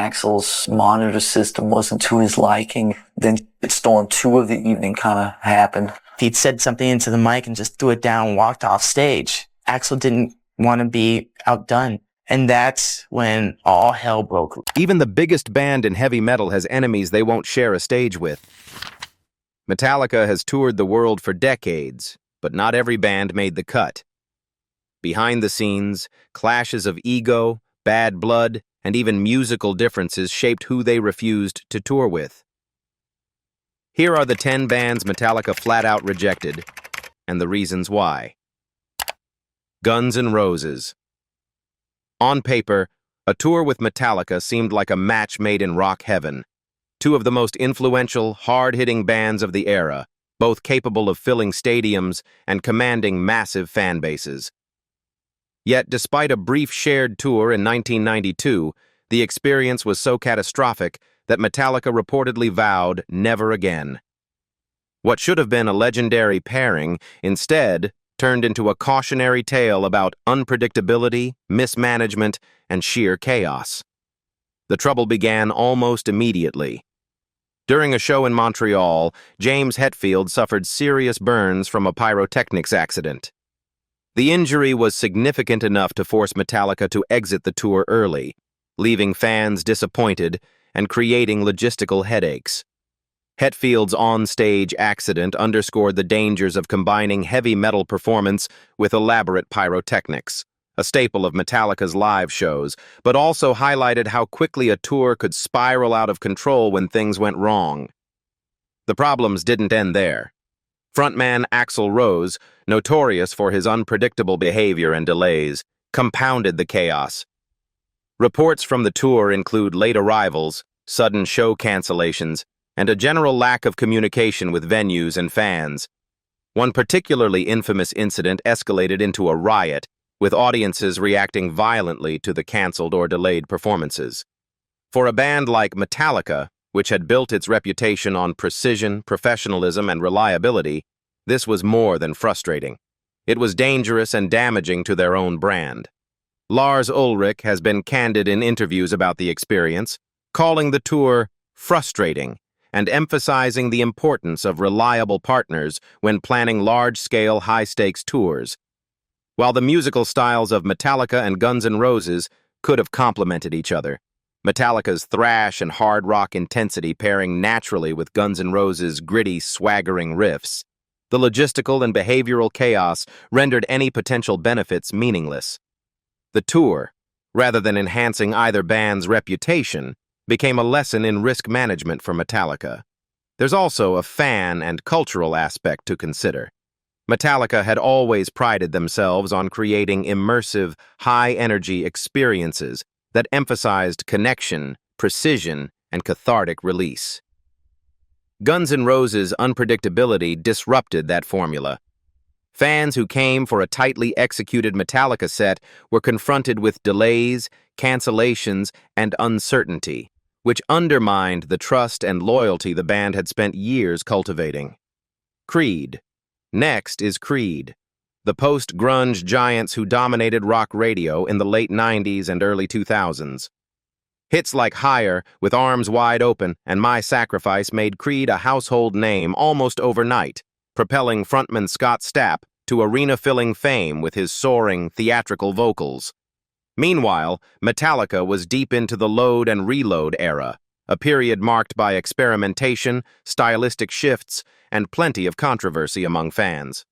Axl's monitor system wasn't to his liking. Then storm 2 of the evening kind of happened. He'd said something into the mic and just threw it down and walked off stage. Axl didn't want to be outdone. And that's when all hell broke loose. Even the biggest band in heavy metal has enemies they won't share a stage with. Metallica has toured the world for decades, but not every band made the cut. Behind the scenes, clashes of ego, bad blood, and even musical differences shaped who they refused to tour with. Here are the 10 bands Metallica flat out rejected, and the reasons why. Guns N' Roses. On paper, a tour with Metallica seemed like a match made in rock heaven. 2 of the most influential, hard-hitting bands of the era, both capable of filling stadiums and commanding massive fan bases. Yet, despite a brief shared tour in 1992, the experience was so catastrophic that Metallica reportedly vowed never again. What should have been a legendary pairing instead turned into a cautionary tale about unpredictability, mismanagement, and sheer chaos. The trouble began almost immediately. During a show in Montreal, James Hetfield suffered serious burns from a pyrotechnics accident. The injury was significant enough to force Metallica to exit the tour early, leaving fans disappointed and creating logistical headaches. Hetfield's on-stage accident underscored the dangers of combining heavy metal performance with elaborate pyrotechnics, a staple of Metallica's live shows, but also highlighted how quickly a tour could spiral out of control when things went wrong. The problems didn't end there. Frontman Axl Rose, notorious for his unpredictable behavior and delays, compounded the chaos. Reports from the tour include late arrivals, sudden show cancellations, and a general lack of communication with venues and fans. One particularly infamous incident escalated into a riot, with audiences reacting violently to the canceled or delayed performances. For a band like Metallica, which had built its reputation on precision, professionalism, and reliability, this was more than frustrating. It was dangerous and damaging to their own brand. Lars Ulrich has been candid in interviews about the experience, calling the tour frustrating and emphasizing the importance of reliable partners when planning large-scale, high-stakes tours. While the musical styles of Metallica and Guns N' Roses could have complemented each other, Metallica's thrash and hard rock intensity pairing naturally with Guns N' Roses' gritty, swaggering riffs, the logistical and behavioral chaos rendered any potential benefits meaningless. The tour, rather than enhancing either band's reputation, became a lesson in risk management for Metallica. There's also a fan and cultural aspect to consider. Metallica had always prided themselves on creating immersive, high-energy experiences that emphasized connection, precision, and cathartic release. Guns N' Roses' unpredictability disrupted that formula. Fans who came for a tightly executed Metallica set were confronted with delays, cancellations, and uncertainty, which undermined the trust and loyalty the band had spent years cultivating. Creed. Next is Creed, the post-grunge giants who dominated rock radio in the late 90s and early 2000s. Hits like Higher, With Arms Wide Open, and My Sacrifice made Creed a household name almost overnight, propelling frontman Scott Stapp to arena-filling fame with his soaring, theatrical vocals. Meanwhile, Metallica was deep into the load and reload era, a period marked by experimentation, stylistic shifts, and plenty of controversy among fans.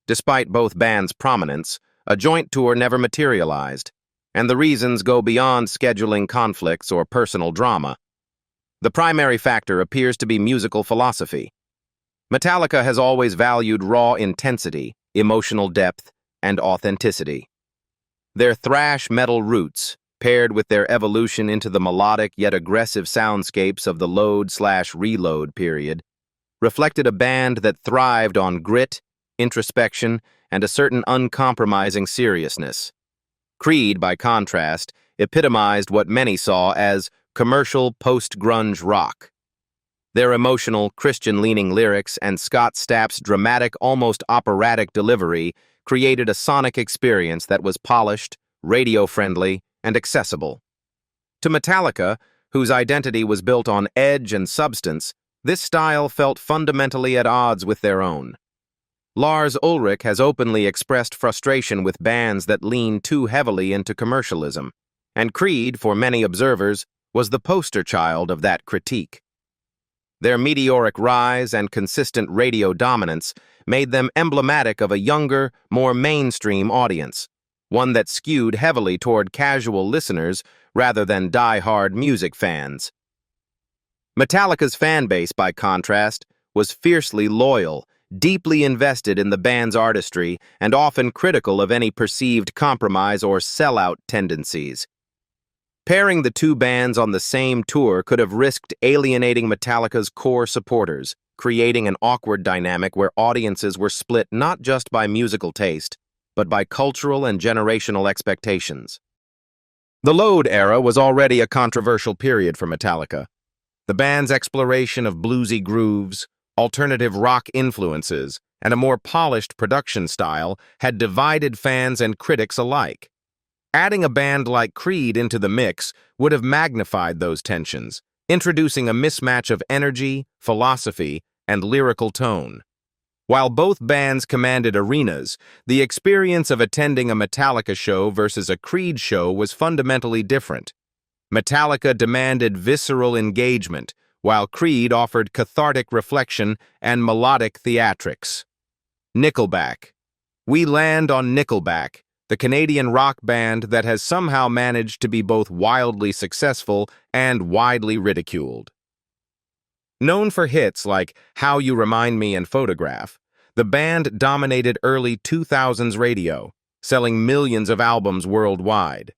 Despite both bands' prominence, a joint tour never materialized, and the reasons go beyond scheduling conflicts or personal drama. The primary factor appears to be musical philosophy. Metallica has always valued raw intensity, emotional depth, and authenticity. Their thrash metal roots, paired with their evolution into the melodic yet aggressive soundscapes of the load/reload period, reflected a band that thrived on grit, introspection, and a certain uncompromising seriousness. Creed, by contrast, epitomized what many saw as commercial post-grunge rock. Their emotional, Christian-leaning lyrics and Scott Stapp's dramatic, almost operatic delivery created a sonic experience that was polished, radio-friendly, and accessible. To Metallica, whose identity was built on edge and substance, this style felt fundamentally at odds with their own. Lars Ulrich has openly expressed frustration with bands that lean too heavily into commercialism, and Creed, for many observers, was the poster child of that critique. Their meteoric rise and consistent radio dominance made them emblematic of a younger, more mainstream audience, one that skewed heavily toward casual listeners rather than die-hard music fans. Metallica's fanbase, by contrast, was fiercely loyal, deeply invested in the band's artistry, and often critical of any perceived compromise or sellout tendencies. Pairing the two bands on the same tour could have risked alienating Metallica's core supporters, creating an awkward dynamic where audiences were split not just by musical taste, but by cultural and generational expectations. The Load era was already a controversial period for Metallica. The band's exploration of bluesy grooves, alternative rock influences, and a more polished production style had divided fans and critics alike. Adding a band like Creed into the mix would have magnified those tensions, introducing a mismatch of energy, philosophy, and lyrical tone. While both bands commanded arenas, the experience of attending a Metallica show versus a Creed show was fundamentally different. Metallica demanded visceral engagement, while Creed offered cathartic reflection and melodic theatrics. Nickelback. We land on Nickelback, the Canadian rock band that has somehow managed to be both wildly successful and widely ridiculed. Known for hits like How You Remind Me and Photograph, the band dominated early 2000s radio, selling millions of albums worldwide.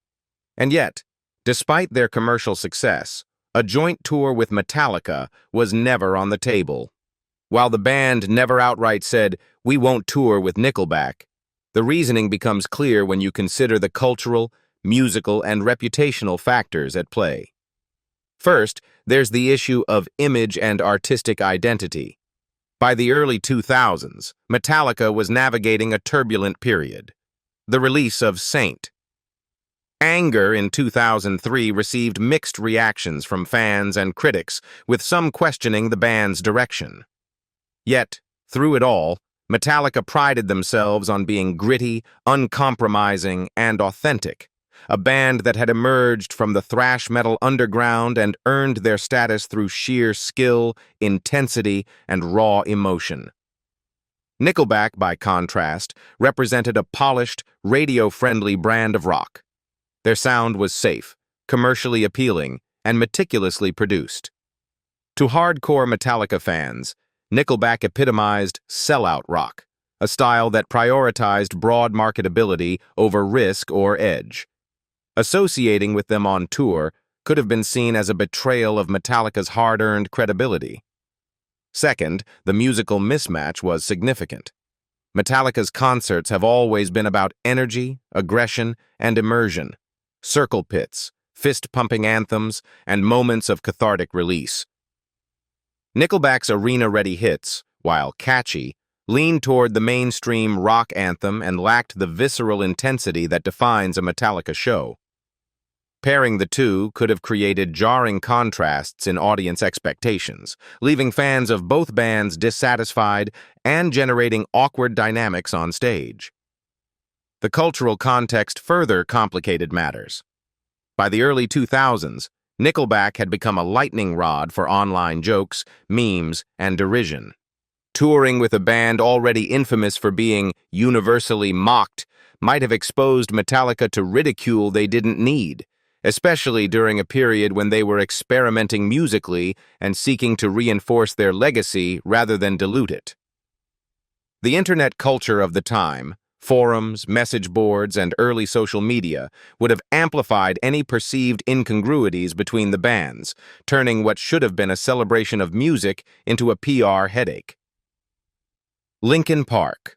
And yet, despite their commercial success, a joint tour with Metallica was never on the table. While the band never outright said, "We won't tour with Nickelback," the reasoning becomes clear when you consider the cultural, musical, and reputational factors at play. First, there's the issue of image and artistic identity. By the early 2000s, Metallica was navigating a turbulent period. The release of Saint. Anger in 2003 received mixed reactions from fans and critics, with some questioning the band's direction. Yet, through it all, Metallica prided themselves on being gritty, uncompromising, and authentic, a band that had emerged from the thrash metal underground and earned their status through sheer skill, intensity, and raw emotion. Nickelback, by contrast, represented a polished, radio-friendly brand of rock. Their sound was safe, commercially appealing, and meticulously produced. To hardcore Metallica fans, Nickelback epitomized sellout rock, a style that prioritized broad marketability over risk or edge. Associating with them on tour could have been seen as a betrayal of Metallica's hard-earned credibility. Second, the musical mismatch was significant. Metallica's concerts have always been about energy, aggression, and immersion. Circle pits, fist-pumping anthems, and moments of cathartic release. Nickelback's arena-ready hits, while catchy, leaned toward the mainstream rock anthem and lacked the visceral intensity that defines a Metallica show. Pairing the two could have created jarring contrasts in audience expectations, leaving fans of both bands dissatisfied and generating awkward dynamics on stage. The cultural context further complicated matters. By the early 2000s, Nickelback had become a lightning rod for online jokes, memes, and derision. Touring with a band already infamous for being universally mocked might have exposed Metallica to ridicule they didn't need, especially during a period when they were experimenting musically and seeking to reinforce their legacy rather than dilute it. The internet culture of the time, forums, message boards, and early social media would have amplified any perceived incongruities between the bands, turning what should have been a celebration of music into a PR headache. Linkin Park.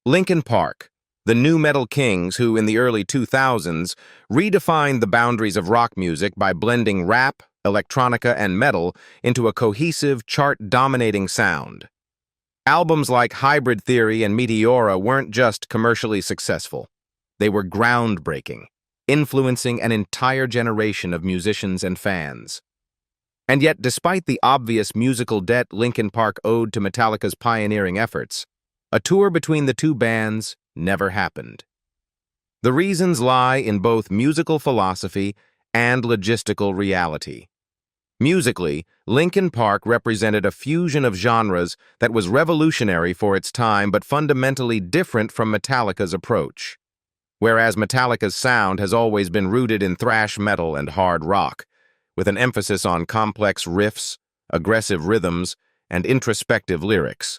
Linkin Park, the nu metal kings who, in the early 2000s, redefined the boundaries of rock music by blending rap, electronica, and metal into a cohesive, chart-dominating sound. Albums like Hybrid Theory and Meteora weren't just commercially successful. They were groundbreaking, influencing an entire generation of musicians and fans. And yet, despite the obvious musical debt Linkin Park owed to Metallica's pioneering efforts, a tour between the two bands never happened. The reasons lie in both musical philosophy and logistical reality. Musically, Linkin Park represented a fusion of genres that was revolutionary for its time but fundamentally different from Metallica's approach. Whereas Metallica's sound has always been rooted in thrash metal and hard rock, with an emphasis on complex riffs, aggressive rhythms, and introspective lyrics.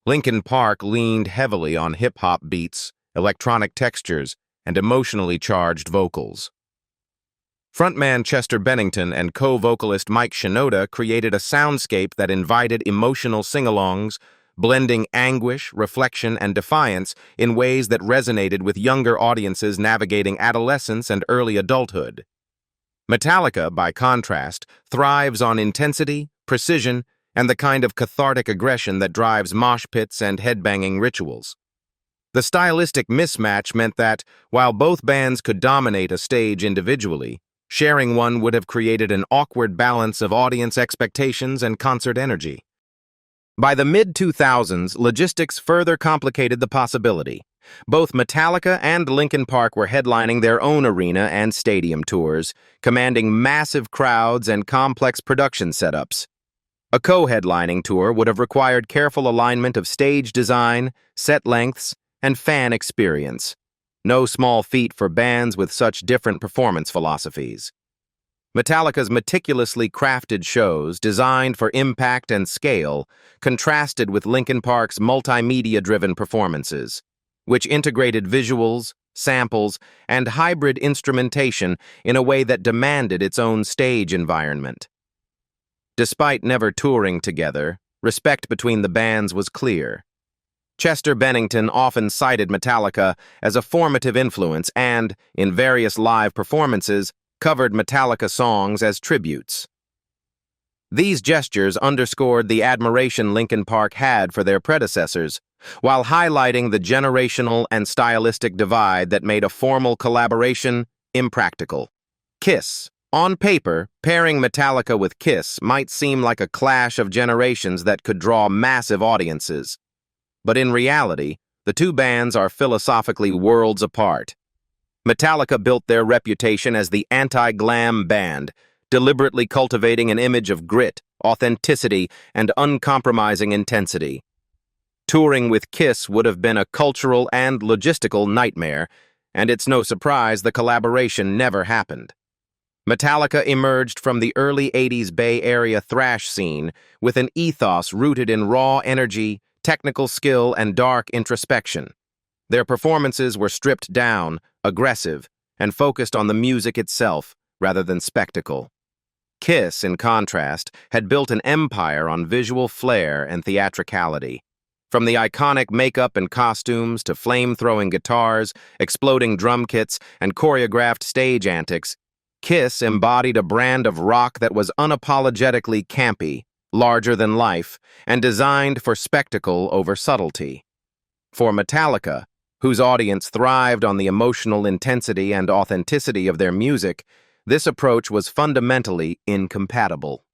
Linkin Park leaned heavily on hip-hop beats, electronic textures, and emotionally charged vocals. Frontman Chester Bennington and co-vocalist Mike Shinoda created a soundscape that invited emotional sing-alongs, blending anguish, reflection, and defiance in ways that resonated with younger audiences navigating adolescence and early adulthood. Metallica, by contrast, thrives on intensity, precision, and the kind of cathartic aggression that drives mosh pits and headbanging rituals. The stylistic mismatch meant that, while both bands could dominate a stage individually, sharing one would have created an awkward balance of audience expectations and concert energy. By the mid-2000s, logistics further complicated the possibility. Both Metallica and Linkin Park were headlining their own arena and stadium tours, commanding massive crowds and complex production setups. A co-headlining tour would have required careful alignment of stage design, set lengths, and fan experience. No small feat for bands with such different performance philosophies. Metallica's meticulously crafted shows, designed for impact and scale, contrasted with Linkin Park's multimedia-driven performances, which integrated visuals, samples, and hybrid instrumentation in a way that demanded its own stage environment. Despite never touring together, respect between the bands was clear. Chester Bennington often cited Metallica as a formative influence and, in various live performances, covered Metallica songs as tributes. These gestures underscored the admiration Linkin Park had for their predecessors, while highlighting the generational and stylistic divide that made a formal collaboration impractical. Kiss. On paper, pairing Metallica with Kiss might seem like a clash of generations that could draw massive audiences. But in reality, the two bands are philosophically worlds apart. Metallica built their reputation as the anti-glam band, deliberately cultivating an image of grit, authenticity, and uncompromising intensity. Touring with Kiss would have been a cultural and logistical nightmare, and it's no surprise the collaboration never happened. Metallica emerged from the early 80s Bay Area thrash scene with an ethos rooted in raw energy, technical skill, and dark introspection. Their performances were stripped down, aggressive, and focused on the music itself rather than spectacle. Kiss, in contrast, had built an empire on visual flair and theatricality. From the iconic makeup and costumes to flame-throwing guitars, exploding drum kits, and choreographed stage antics, Kiss embodied a brand of rock that was unapologetically campy, larger than life, and designed for spectacle over subtlety. For Metallica, whose audience thrived on the emotional intensity and authenticity of their music, this approach was fundamentally incompatible.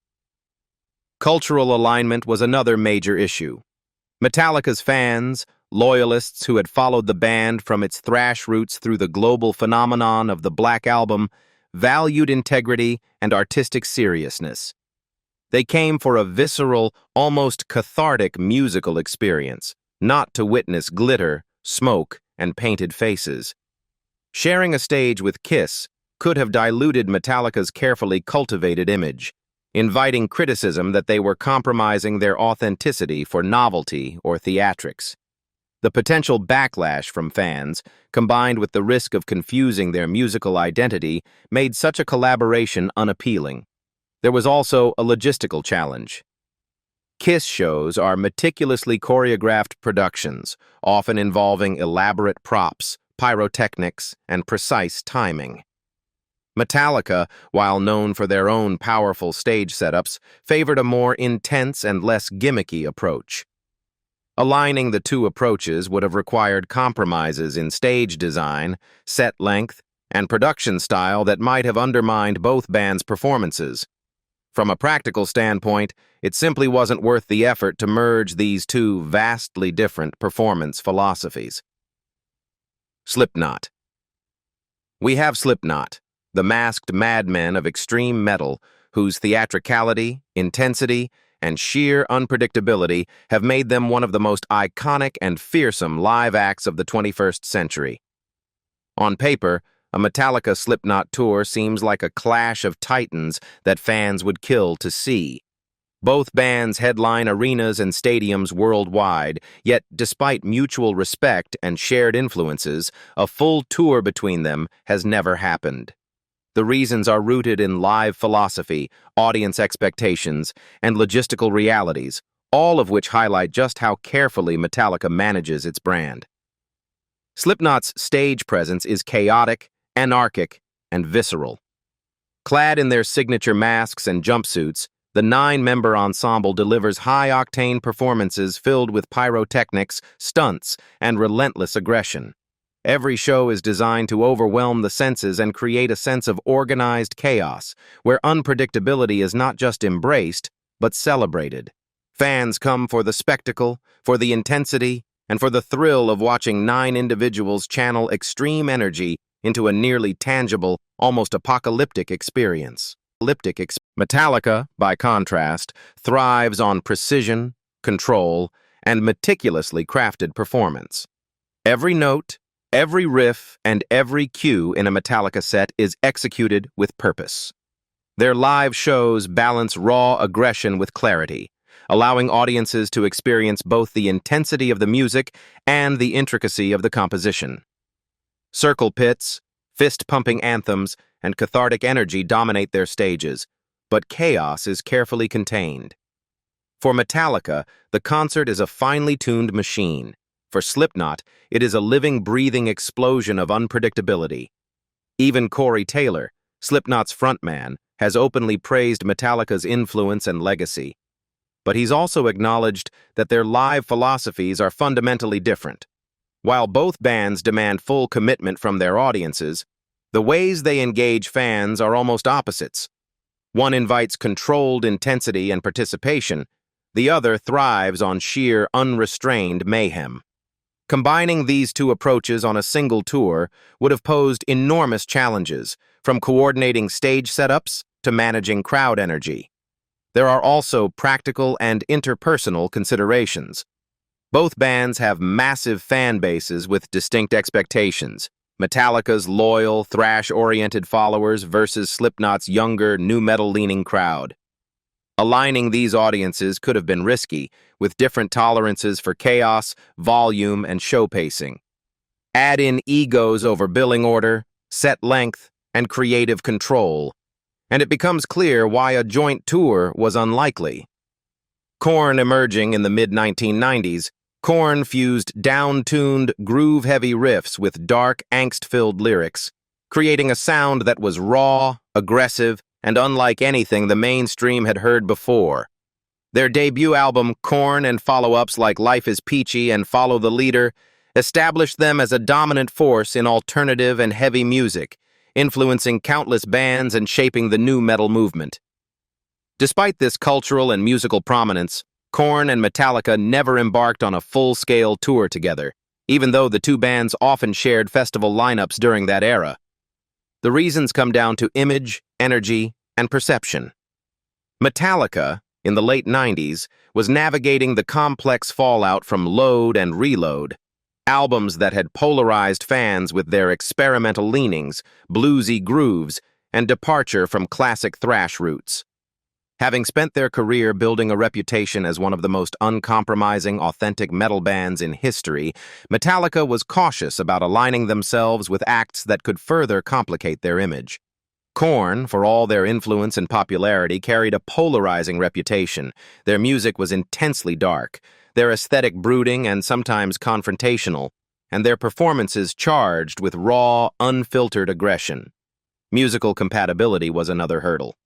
Cultural alignment was another major issue. Metallica's fans, loyalists who had followed the band from its thrash roots through the global phenomenon of the Black Album, valued integrity and artistic seriousness. They came for a visceral, almost cathartic musical experience, not to witness glitter, smoke, and painted faces. Sharing a stage with Kiss could have diluted Metallica's carefully cultivated image, inviting criticism that they were compromising their authenticity for novelty or theatrics. The potential backlash from fans, combined with the risk of confusing their musical identity, made such a collaboration unappealing. There was also a logistical challenge. Kiss shows are meticulously choreographed productions, often involving elaborate props, pyrotechnics, and precise timing. Metallica, while known for their own powerful stage setups, favored a more intense and less gimmicky approach. Aligning the two approaches would have required compromises in stage design, set length, and production style that might have undermined both bands' performances. From a practical standpoint, it simply wasn't worth the effort to merge these two vastly different performance philosophies. Slipknot. We have Slipknot, the masked madmen of extreme metal, whose theatricality, intensity, and sheer unpredictability have made them one of the most iconic and fearsome live acts of the 21st century. On paper, a Metallica Slipknot tour seems like a clash of titans that fans would kill to see. Both bands headline arenas and stadiums worldwide, yet despite mutual respect and shared influences, a full tour between them has never happened. The reasons are rooted in live philosophy, audience expectations, and logistical realities, all of which highlight just how carefully Metallica manages its brand. Slipknot's stage presence is chaotic, anarchic, and visceral. Clad in their signature masks and jumpsuits, the 9-member ensemble delivers high-octane performances filled with pyrotechnics, stunts, and relentless aggression. Every show is designed to overwhelm the senses and create a sense of organized chaos, where unpredictability is not just embraced, but celebrated. Fans come for the spectacle, for the intensity, and for the thrill of watching 9 individuals channel extreme energy into a nearly tangible, almost apocalyptic experience. Metallica, by contrast, thrives on precision, control, and meticulously crafted performance. Every note, every riff, and every cue in a Metallica set is executed with purpose. Their live shows balance raw aggression with clarity, allowing audiences to experience both the intensity of the music and the intricacy of the composition. Circle pits, fist-pumping anthems, and cathartic energy dominate their stages, but chaos is carefully contained. For Metallica, the concert is a finely tuned machine. For Slipknot, it is a living, breathing explosion of unpredictability. Even Corey Taylor, Slipknot's frontman, has openly praised Metallica's influence and legacy. But he's also acknowledged that their live philosophies are fundamentally different. While both bands demand full commitment from their audiences, the ways they engage fans are almost opposites. One invites controlled intensity and participation, the other thrives on sheer, unrestrained mayhem. Combining these two approaches on a single tour would have posed enormous challenges, from coordinating stage setups to managing crowd energy. There are also practical and interpersonal considerations. Both bands have massive fan bases with distinct expectations. Metallica's loyal, thrash-oriented followers versus Slipknot's younger, nu metal-leaning crowd. Aligning these audiences could have been risky, with different tolerances for chaos, volume, and show pacing. Add in egos over billing order, set length, and creative control, and it becomes clear why a joint tour was unlikely. Korn emerging in the mid-1990s, Korn fused down-tuned, groove-heavy riffs with dark, angst-filled lyrics, creating a sound that was raw, aggressive, and unlike anything the mainstream had heard before. Their debut album, Korn, and follow-ups like Life is Peachy and Follow the Leader established them as a dominant force in alternative and heavy music, influencing countless bands and shaping the nu metal movement. Despite this cultural and musical prominence, Korn and Metallica never embarked on a full-scale tour together, even though the two bands often shared festival lineups during that era. The reasons come down to image, energy, and perception. Metallica, in the late 90s, was navigating the complex fallout from Load and Reload, albums that had polarized fans with their experimental leanings, bluesy grooves, and departure from classic thrash roots. Having spent their career building a reputation as one of the most uncompromising, authentic metal bands in history, Metallica was cautious about aligning themselves with acts that could further complicate their image. Korn, for all their influence and popularity, carried a polarizing reputation. Their music was intensely dark, their aesthetic brooding and sometimes confrontational, and their performances charged with raw, unfiltered aggression. Musical compatibility was another hurdle.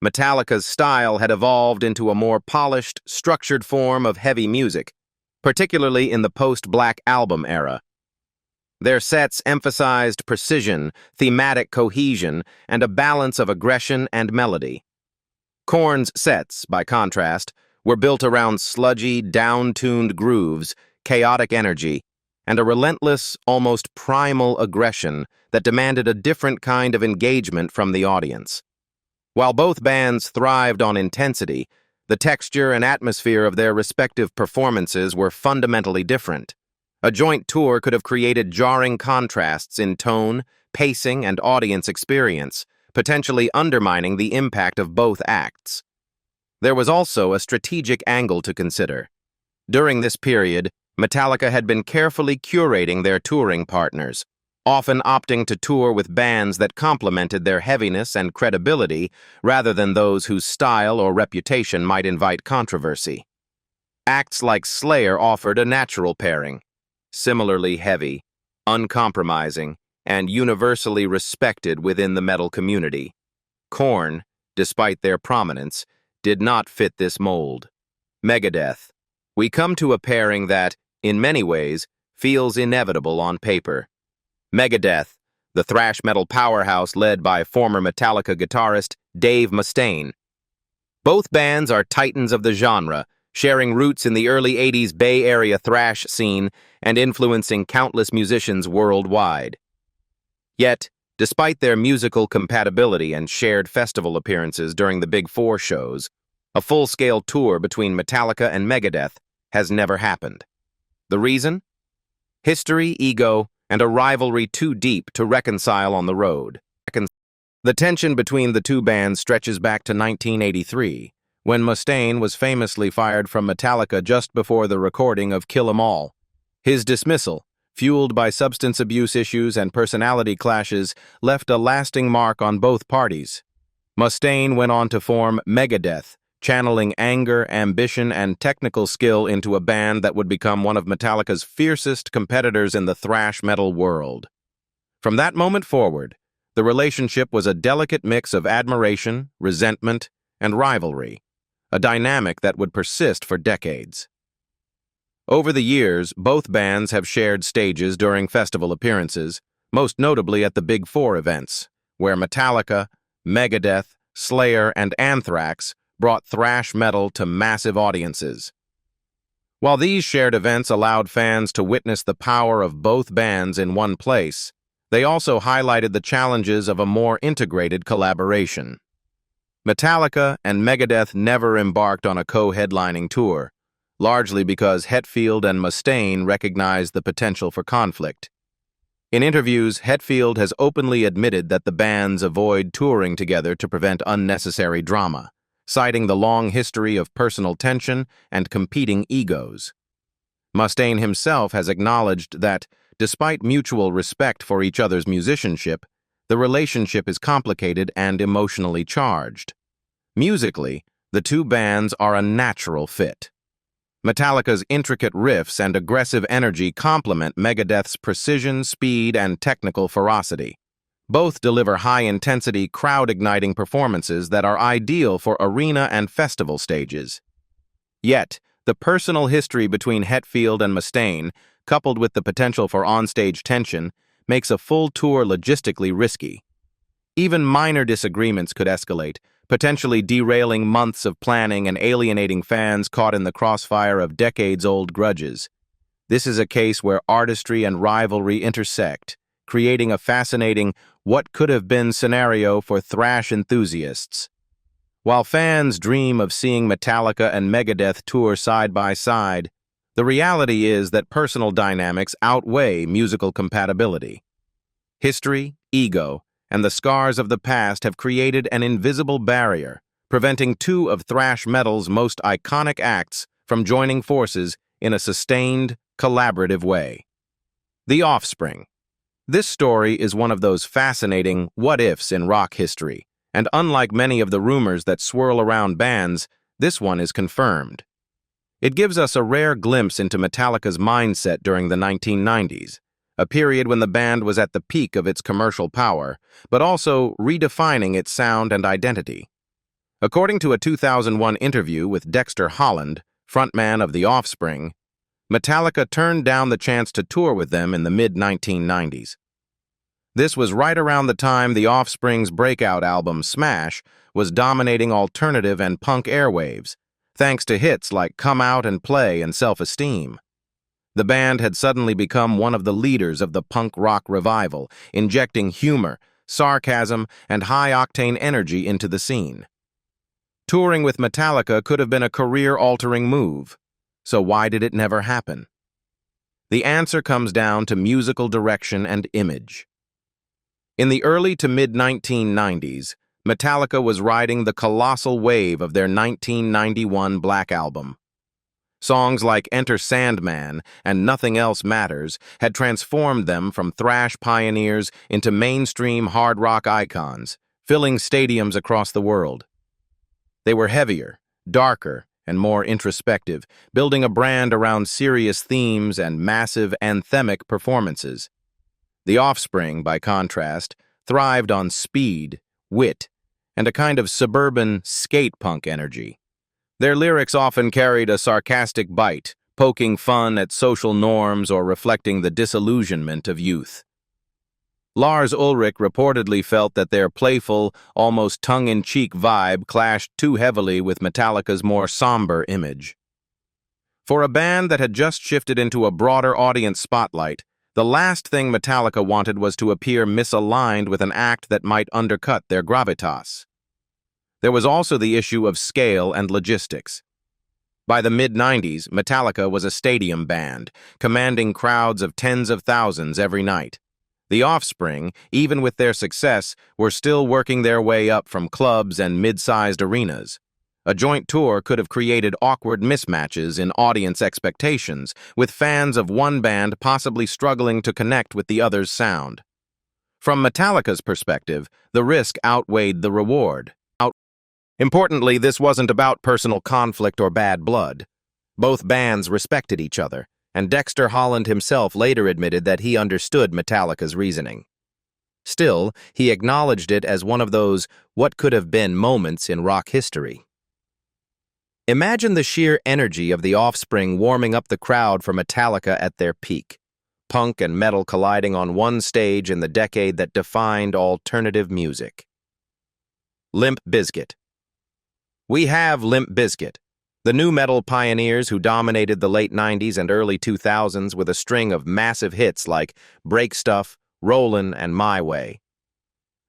Metallica's style had evolved into a more polished, structured form of heavy music, particularly in the post-Black Album era. Their sets emphasized precision, thematic cohesion, and a balance of aggression and melody. Korn's sets, by contrast, were built around sludgy, down-tuned grooves, chaotic energy, and a relentless, almost primal aggression that demanded a different kind of engagement from the audience. While both bands thrived on intensity, the texture and atmosphere of their respective performances were fundamentally different. A joint tour could have created jarring contrasts in tone, pacing, and audience experience, potentially undermining the impact of both acts. There was also a strategic angle to consider. During this period, Metallica had been carefully curating their touring partners, often opting to tour with bands that complemented their heaviness and credibility rather than those whose style or reputation might invite controversy. Acts like Slayer offered a natural pairing, similarly heavy, uncompromising, and universally respected within the metal community. Korn, despite their prominence, did not fit this mold. Megadeth. We come to a pairing that, in many ways, feels inevitable on paper. Megadeth, the thrash metal powerhouse led by former Metallica guitarist Dave Mustaine. Both bands are titans of the genre, sharing roots in the early 80s Bay Area thrash scene and influencing countless musicians worldwide. Yet, despite their musical compatibility and shared festival appearances during the Big Four shows, a full-scale tour between Metallica and Megadeth has never happened. The reason? History, ego, and a rivalry too deep to reconcile on the road. The tension between the two bands stretches back to 1983, when Mustaine was famously fired from Metallica just before the recording of Kill 'Em All. His dismissal, fueled by substance abuse issues and personality clashes, left a lasting mark on both parties. Mustaine went on to form Megadeth, channeling anger, ambition, and technical skill into a band that would become one of Metallica's fiercest competitors in the thrash metal world. From that moment forward, the relationship was a delicate mix of admiration, resentment, and rivalry, a dynamic that would persist for decades. Over the years, both bands have shared stages during festival appearances, most notably at the Big Four events, where Metallica, Megadeth, Slayer, and Anthrax brought thrash metal to massive audiences. While these shared events allowed fans to witness the power of both bands in one place, they also highlighted the challenges of a more integrated collaboration. Metallica and Megadeth never embarked on a co-headlining tour, largely because Hetfield and Mustaine recognized the potential for conflict. In interviews, Hetfield has openly admitted that the bands avoid touring together to prevent unnecessary drama, citing the long history of personal tension and competing egos. Mustaine himself has acknowledged that, despite mutual respect for each other's musicianship, the relationship is complicated and emotionally charged. Musically, the two bands are a natural fit. Metallica's intricate riffs and aggressive energy complement Megadeth's precision, speed, and technical ferocity. Both deliver high-intensity, crowd-igniting performances that are ideal for arena and festival stages. Yet, the personal history between Hetfield and Mustaine, coupled with the potential for onstage tension, makes a full tour logistically risky. Even minor disagreements could escalate, potentially derailing months of planning and alienating fans caught in the crossfire of decades-old grudges. This is a case where artistry and rivalry intersect, creating a fascinating what-could-have-been scenario for thrash enthusiasts. While fans dream of seeing Metallica and Megadeth tour side by side, the reality is that personal dynamics outweigh musical compatibility. History, ego, and the scars of the past have created an invisible barrier, preventing two of thrash metal's most iconic acts from joining forces in a sustained, collaborative way. The Offspring. This story is one of those fascinating what-ifs in rock history, and unlike many of the rumors that swirl around bands, this one is confirmed. It gives us a rare glimpse into Metallica's mindset during the 1990s, a period when the band was at the peak of its commercial power, but also redefining its sound and identity. According to a 2001 interview with Dexter Holland, frontman of The Offspring, Metallica turned down the chance to tour with them in the mid-1990s. This was right around the time the Offspring's breakout album Smash was dominating alternative and punk airwaves, thanks to hits like Come Out and Play and Self-Esteem. The band had suddenly become one of the leaders of the punk rock revival, injecting humor, sarcasm, and high-octane energy into the scene. Touring with Metallica could have been a career-altering move, so why did it never happen? The answer comes down to musical direction and image. In the early to mid-1990s, Metallica was riding the colossal wave of their 1991 Black Album. Songs like Enter Sandman and Nothing Else Matters had transformed them from thrash pioneers into mainstream hard rock icons, filling stadiums across the world. They were heavier, darker, and more introspective, building a brand around serious themes and massive anthemic performances. The Offspring, by contrast, thrived on speed, wit, and a kind of suburban skate punk energy. Their lyrics often carried a sarcastic bite, poking fun at social norms or reflecting the disillusionment of youth. Lars Ulrich reportedly felt that their playful, almost tongue-in-cheek vibe clashed too heavily with Metallica's more somber image. For a band that had just shifted into a broader audience spotlight, the last thing Metallica wanted was to appear misaligned with an act that might undercut their gravitas. There was also the issue of scale and logistics. By the mid-90s, Metallica was a stadium band, commanding crowds of tens of thousands every night. The Offspring, even with their success, were still working their way up from clubs and mid-sized arenas. A joint tour could have created awkward mismatches in audience expectations, with fans of one band possibly struggling to connect with the other's sound. From Metallica's perspective, the risk outweighed the reward. Importantly, this wasn't about personal conflict or bad blood. Both bands respected each other, and Dexter Holland himself later admitted that he understood Metallica's reasoning. Still, he acknowledged it as one of those what-could-have-been moments in rock history. Imagine the sheer energy of the Offspring warming up the crowd for Metallica at their peak, punk and metal colliding on one stage in the decade that defined alternative music. Limp Bizkit. We have Limp Bizkit, the nu metal pioneers who dominated the late 90s and early 2000s with a string of massive hits like Break Stuff, Rollin', and My Way.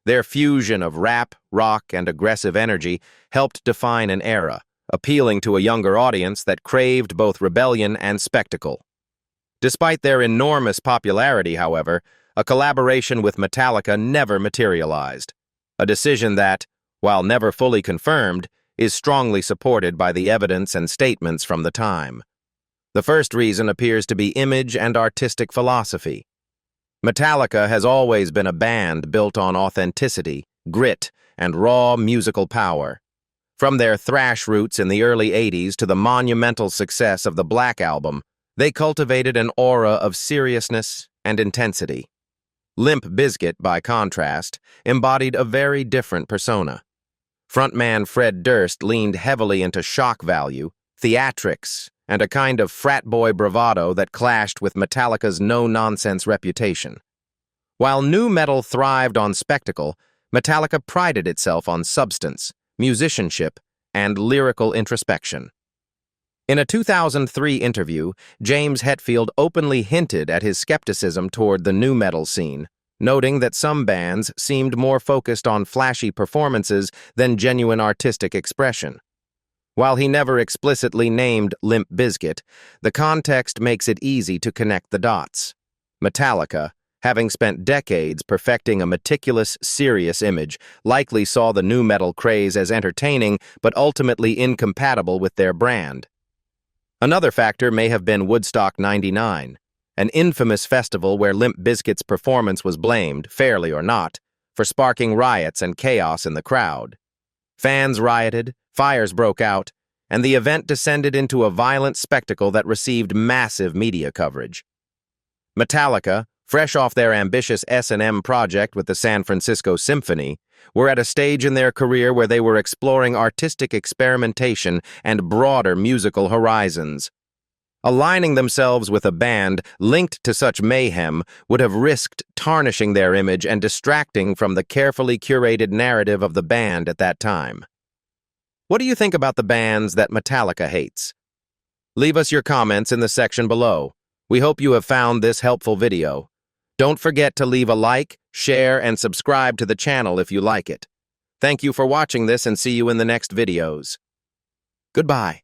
Their fusion of rap, rock, and aggressive energy helped define an era, appealing to a younger audience that craved both rebellion and spectacle. Despite their enormous popularity, however, a collaboration with Metallica never materialized, a decision that, while never fully confirmed, is strongly supported by the evidence and statements from the time. The first reason appears to be image and artistic philosophy. Metallica has always been a band built on authenticity, grit, and raw musical power. From their thrash roots in the early 80s to the monumental success of the Black Album, they cultivated an aura of seriousness and intensity. Limp Bizkit, by contrast, embodied a very different persona. Frontman Fred Durst leaned heavily into shock value, theatrics, and a kind of frat boy bravado that clashed with Metallica's no-nonsense reputation. While nu metal thrived on spectacle, Metallica prided itself on substance, musicianship, and lyrical introspection. In a 2003 interview, James Hetfield openly hinted at his skepticism toward the nu metal scene, noting that some bands seemed more focused on flashy performances than genuine artistic expression. While he never explicitly named Limp Bizkit, the context makes it easy to connect the dots. Metallica, having spent decades perfecting a meticulous, serious image, likely saw the nu metal craze as entertaining but ultimately incompatible with their brand. Another factor may have been Woodstock '99, an infamous festival where Limp Bizkit's performance was blamed, fairly or not, for sparking riots and chaos in the crowd. Fans rioted, fires broke out, and the event descended into a violent spectacle that received massive media coverage. Metallica, fresh off their ambitious S&M project with the San Francisco Symphony, were at a stage in their career where they were exploring artistic experimentation and broader musical horizons. Aligning themselves with a band linked to such mayhem would have risked tarnishing their image and distracting from the carefully curated narrative of the band at that time. What do you think about the bands that Metallica hates? Leave us your comments in the section below. We hope you have found this helpful video. Don't forget to leave a like, share, and subscribe to the channel if you like it. Thank you for watching this and see you in the next videos. Goodbye.